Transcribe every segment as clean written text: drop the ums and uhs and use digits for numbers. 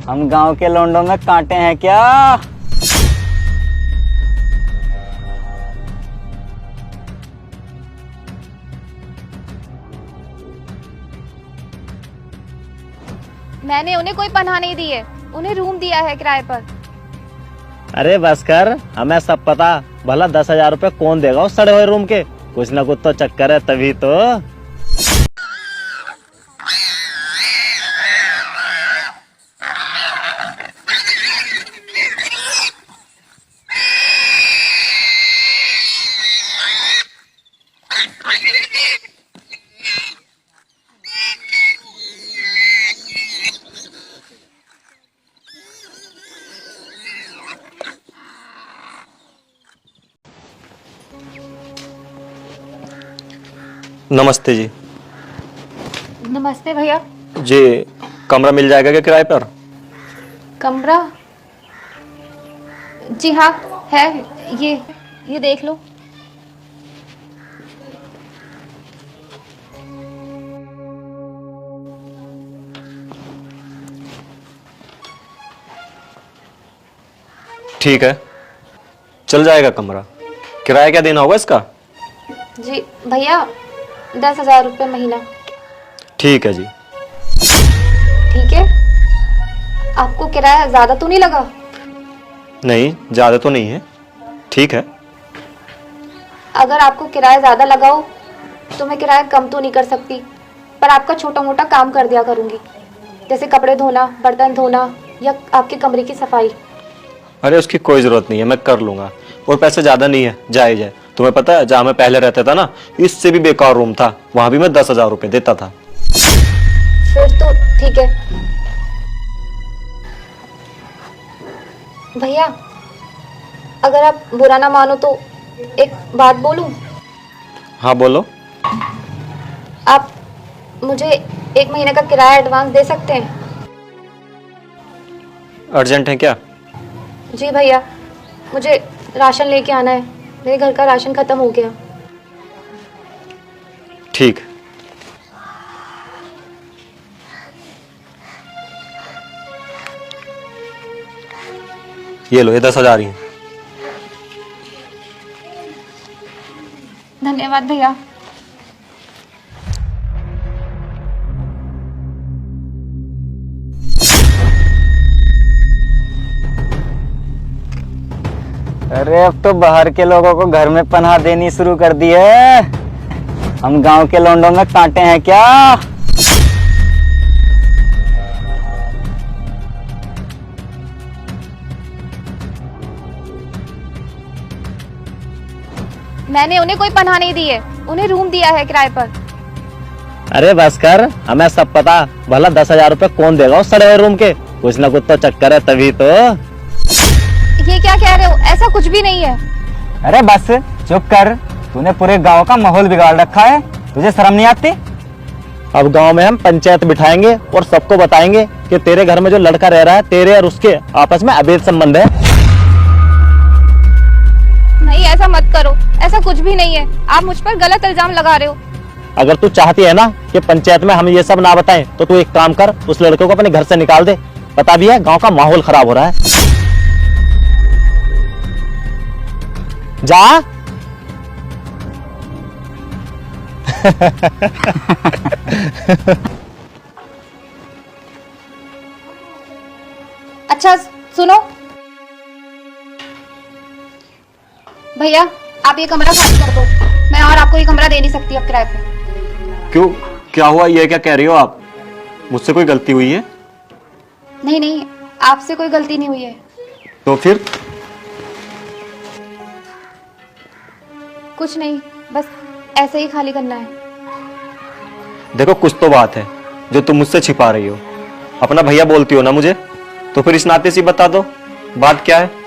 हम गांव के लौंडों में कांटे हैं क्या? मैंने उन्हें कोई पनाह नहीं दी है, उन्हें रूम दिया है किराए पर। अरे बस कर, हमें सब पता। भला 10,000 रुपए कौन देगा उस सड़े हुए रूम के? कुछ ना कुछ तो चक्कर है, तभी तो। नमस्ते जी। नमस्ते भैया। जी, कमरा मिल जाएगा क्या किराए पर? कमरा? जी हाँ है, ये देख लो। ठीक है, चल जाएगा कमरा। किराया क्या देना होगा इसका? जी भैया 10,000 रुपये महीना। ठीक है जी। ठीक है, आपको किराया ज्यादा तो नहीं लगा? नहीं, ज़्यादा तो नहीं है, ठीक है। अगर आपको किराया ज्यादा लगा हो तो मैं किराया कम तो नहीं कर सकती, पर आपका छोटा मोटा काम कर दिया करूंगी, जैसे कपड़े धोना, बर्तन धोना या आपके कमरे की सफाई। अरे उसकी कोई ज़रूरत नहीं है, मैं कर लूँगा। और पैसे ज़्यादा नहीं है, जायज़ है। तुम्हें पता है, जहाँ मैं पहले रहता था ना, इससे भी बेकार रूम था, वहाँ भी मैं 10,000 रुपये देता था। फिर तो ठीक है भैया। अगर आप बुरा ना मानो तो एक बात बोलूं? हाँ बोलो। आप मुझे 1 महीने का किराया एडवांस दे सकते हैं? अर्जेंट है क्या? जी भैया, मुझे राशन लेके आना है, मेरे घर का राशन खत्म हो गया। ठीक। ये लो, ये 10,000 ही है। धन्यवाद भैया। अरे अब तो बाहर के लोगों को घर में पनाह देनी शुरू कर दी है। हम गांव के लौंडों में कांटे हैं क्या? मैंने उन्हें कोई पनाह नहीं दी है, उन्हें रूम दिया है किराए पर। अरे बस कर, हमें सब पता। भला 10,000 रुपए कौन देगा उस सड़े हुए रूम के? कुछ ना कुछ तो चक्कर है, तभी तो। ये क्या कह रहे हो? ऐसा कुछ भी नहीं है। अरे बस चुप कर, तूने पूरे गांव का माहौल बिगाड़ रखा है, तुझे शर्म नहीं आती? अब गांव में हम पंचायत बिठाएंगे और सबको बताएंगे कि तेरे घर में जो लड़का रह रहा है, तेरे और उसके आपस में अवैध संबंध है। नहीं, ऐसा मत करो, ऐसा कुछ भी नहीं है। आप मुझ पर गलत इल्जाम लगा रहे हो। अगर तू चाहती है ना कि पंचायत में हम ये सब ना बताएं, तो तू एक काम कर, उस लड़के को अपने घर से निकाल दे। पता भी है गांव का माहौल खराब हो रहा है। जा। अच्छा सुनो भैया, आप ये कमरा खाली कर दो। मैं और आपको ये कमरा दे नहीं सकती अब किराए पे। क्यों, क्या हुआ? ये क्या कह रही हो आप? मुझसे कोई गलती हुई है? नहीं नहीं, आपसे कोई गलती नहीं हुई है। तो फिर? कुछ नहीं, बस ऐसे ही खाली करना है। देखो, कुछ तो बात है जो तुम मुझसे छिपा रही हो। अपना भैया बोलती हो ना मुझे, तो फिर इस नाते से बता दो, बात क्या है?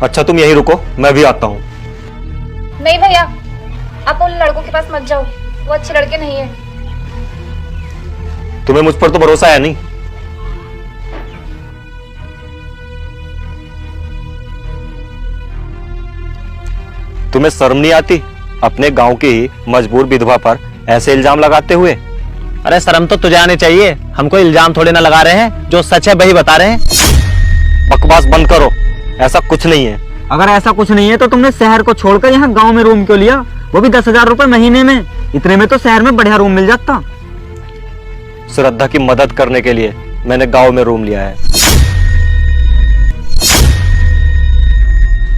अच्छा, तुम यहीं रुको, मैं भी आता हूँ। नहीं भैया, आप उन लड़कों के पास मत जाओ, वो अच्छे लड़के नहीं है। तुम्हें मुझ पर तो भरोसा है नहीं। तुम्हें शर्म नहीं आती अपने गांव की ही मजबूर विधवा पर ऐसे इल्जाम लगाते हुए? अरे शर्म तो तुझे आनी चाहिए, हमको इल्जाम थोड़ी ना लगा रहे हैं, जो सच है वही बता रहे हैं। बकवास बंद करो, ऐसा कुछ नहीं है। अगर ऐसा कुछ नहीं है तो तुमने शहर को छोड़कर यहाँ गांव में रूम क्यों लिया, वो भी 10,000 रुपए महीने में? इतने में तो शहर में बढ़िया रूम मिल जाता। श्रद्धा की मदद करने के लिए मैंने गांव में रूम लिया है।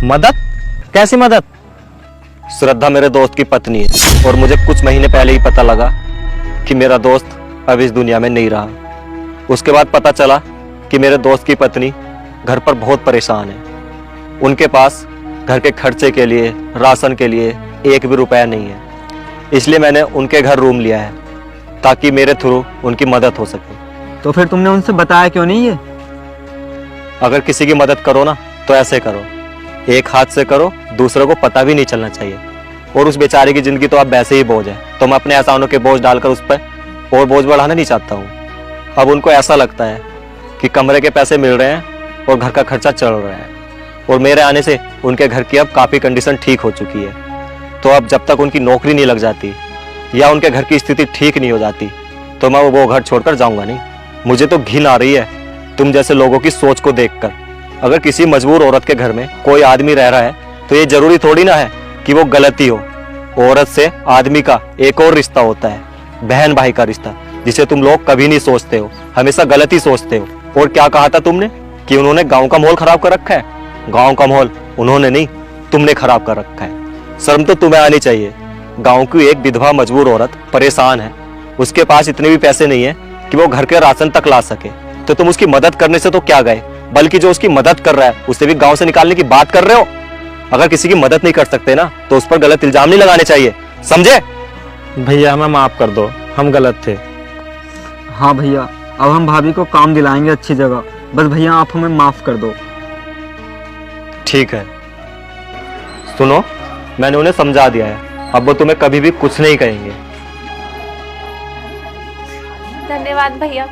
मदद? कैसी मदद? श्रद्धा मेरे दोस्त की पत्नी है और मुझे कुछ महीने पहले ही पता लगा कि मेरा दोस्त अब इस दुनिया में नहीं रहा। उसके बाद पता चला कि मेरे दोस्त की पत्नी घर पर बहुत परेशान है। उनके पास घर के खर्चे के लिए, राशन के लिए एक भी रुपया नहीं है। इसलिए मैंने उनके घर रूम लिया है ताकि मेरे थ्रू उनकी मदद हो सके। तो फिर तुमने उनसे बताया क्यों नहीं ये? अगर किसी की मदद करो ना तो ऐसे करो, एक हाथ से करो, दूसरों को पता भी नहीं चलना चाहिए। और उस बेचारे की जिंदगी तो अब वैसे ही बोझ है, तो मैं अपने एहसानों के बोझ डालकर उस पर और बोझ बढ़ाना नहीं चाहता हूँ। अब उनको ऐसा लगता है कि कमरे के पैसे मिल रहे हैं और घर का खर्चा चल रहा है, और मेरे आने से उनके घर की अब काफ़ी कंडीशन ठीक हो चुकी है। तो अब जब तक उनकी नौकरी नहीं लग जाती या उनके घर की स्थिति ठीक नहीं हो जाती तो मैं वो घर छोड़कर जाऊंगा नहीं। मुझे तो घिन आ रही है तुम जैसे लोगों की सोच को देखकर। अगर किसी मजबूर औरत के घर में कोई आदमी रह रहा है तो ये जरूरी थोड़ी ना है कि वो गलती हो। औरत से आदमी का एक और रिश्ता होता है, बहन भाई का रिश्ता, जिसे तुम लोग कभी नहीं सोचते हो, हमेशा गलत ही सोचते हो। और क्या कहा था तुमने कि उन्होंने गांव का माहौल खराब कर रखा है? गांव का माहौल उन्होंने नहीं, तुमने खराब कर रखा है। शर्म तो तुम्हें आनी चाहिए। गांव की एक विधवा मजबूर औरत परेशान है, उसके पास इतने भी पैसे नहीं है कि वो घर के राशन तक ला सके, तो तुम उसकी मदद करने से तो क्या गए, बल्कि जो उसकी मदद कर रहा है उसे भी गांव से निकालने की बात कर रहे हो। अगर किसी की मदद नहीं कर सकते ना तो उस पर गलत इल्जाम नहीं लगाने चाहिए, समझे? भैया हमें माफ कर दो, हम गलत थे। हाँ भैया, अब हम भाभी को काम दिलाएंगे अच्छी जगह। बस भैया आप हमें माफ कर दो। ठीक है, सुनो, मैंने उन्हें समझा दिया है, अब वो तुम्हें कभी भी कुछ नहीं कहेंगे। धन्यवाद भैया।